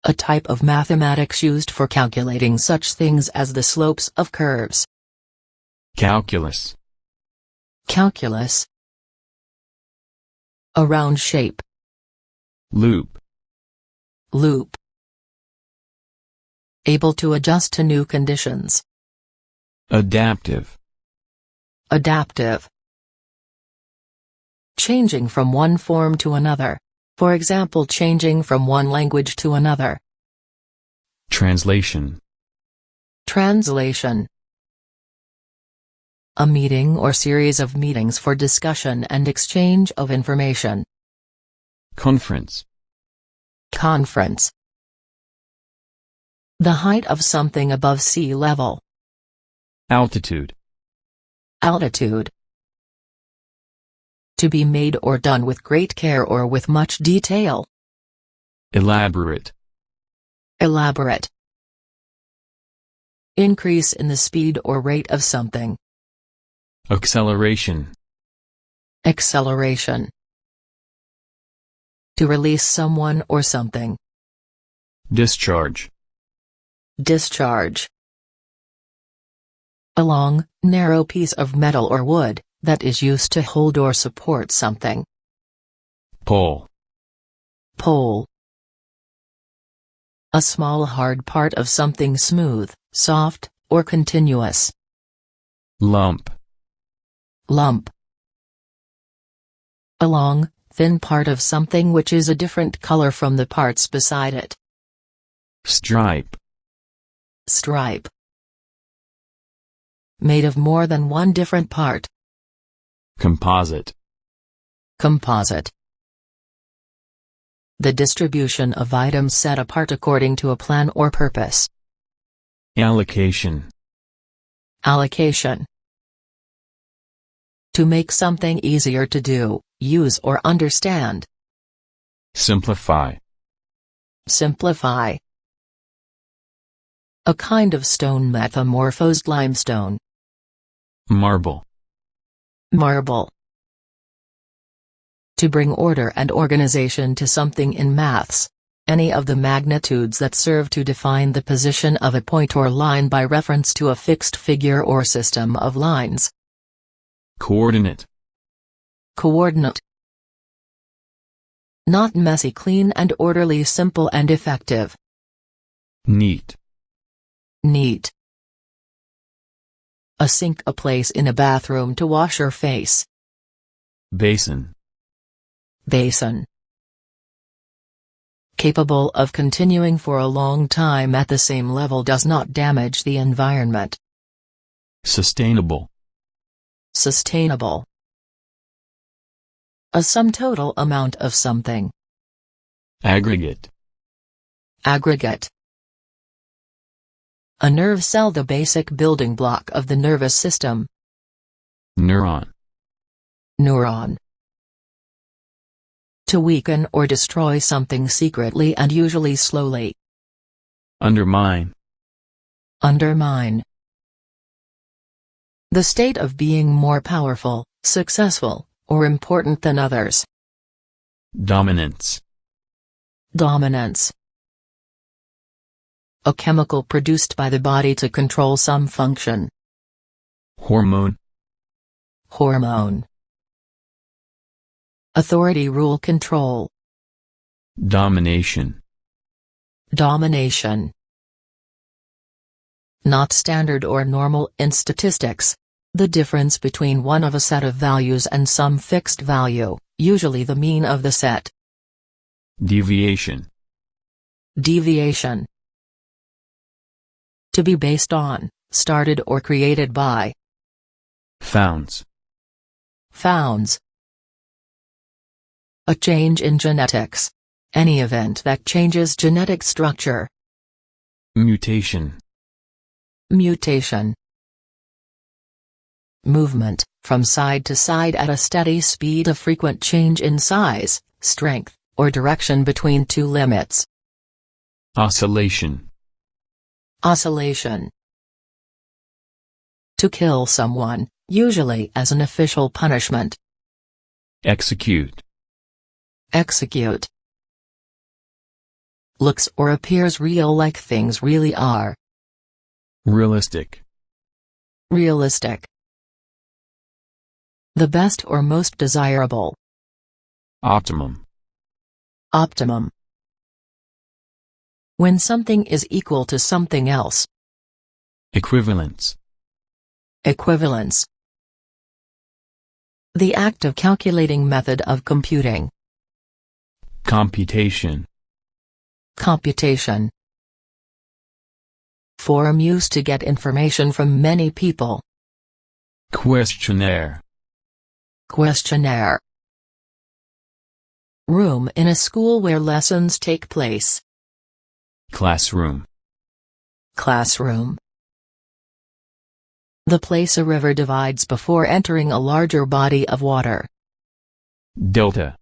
A type of mathematics used for calculating such things as the slopes of curves. Calculus. Calculus. A round shape. Loop. Loop. Able to adjust to new conditions. Adaptive. Adaptive. Changing from one form to another. For example, changing from one language to another. Translation. Translation. A meeting or series of meetings for discussion and exchange of information. Conference. Conference. The height of something above sea level. Altitude. Altitude. To be made or done with great care or with much detail. Elaborate. Elaborate. Increase in the speed or rate of something. Acceleration. Acceleration. To release someone or something. Discharge. Discharge. A long, narrow piece of metal or wood that is used to hold or support something. Pole. Pole. A small hard part of something smooth, soft, or continuous. Lump. Lump. A long, thin part of something which is a different color from the parts beside it. Stripe. Stripe. Made of more than one different part. Composite. Composite. The distribution of items set apart according to a plan or purpose. Allocation. Allocation. To make something easier to do, use or understand. Simplify. Simplify. A kind of stone metamorphosed limestone. Marble. Marble. To bring order and organization to something in maths. Any of the magnitudes that serve to define the position of a point or line by reference to a fixed figure or system of lines. Coordinate. Coordinate. Not messy, clean and orderly, simple and effective. Neat. Neat. A sink, a place in a bathroom to wash your face. Basin. Basin. Capable of continuing for a long time at the same level, does not damage the environment. Sustainable. Sustainable. A sum total amount of something. Aggregate. Aggregate. A nerve cell, the basic building block of the nervous system. Neuron. Neuron. To weaken or destroy something secretly and usually slowly. Undermine. Undermine. The state of being more powerful, successful, or important than others. Dominance. Dominance. A chemical produced by the body to control some function. Hormone. Hormone. Authority, rule, control. Domination. Domination. Not standard or normal in statistics. The difference between one of a set of values and some fixed value, usually the mean of the set. Deviation. Deviation. To be based on, started or created by. Founds. Founds. A change in genetics. Any event that changes genetic structure. Mutation. Mutation. Movement, from side to side at a steady speed, a frequent change in size, strength, or direction between two limits. Oscillation. Oscillation. To kill someone, usually as an official punishment. Execute. Execute. Looks or appears real, like things really are. Realistic. Realistic. The best or most desirable. Optimum. Optimum. When something is equal to something else. Equivalence. Equivalence. The act of calculating, method of computing. Computation. Computation. Forum used to get information from many people. Questionnaire. Questionnaire. Room in a school where lessons take place. Classroom. Classroom. The place a river divides before entering a larger body of water. Delta.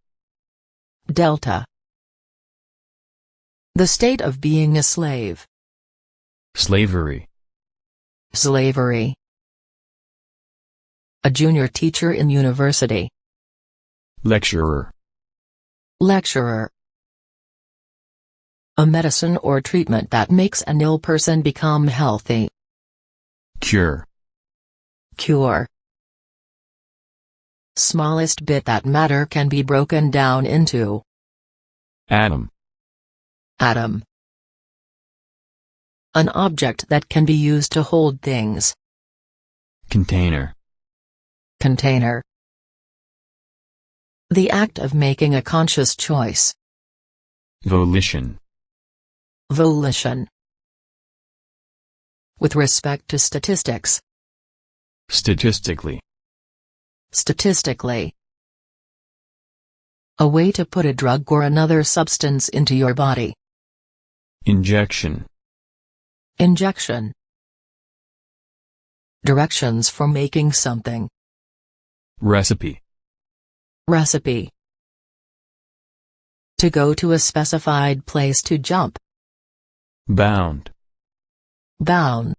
Delta. The state of being a slave. Slavery. Slavery. A junior teacher in university. Lecturer. Lecturer. A medicine or treatment that makes an ill person become healthy. Cure. Cure. Smallest bit that matter can be broken down into. Atom. Atom. An object that can be used to hold things. Container. Container. The act of making a conscious choice. Volition. Volition. With respect to statistics. Statistically. Statistically. A way to put a drug or another substance into your body. Injection. Injection. Directions for making something. Recipe. Recipe. To go to a specified place to jump. Bound. Bound.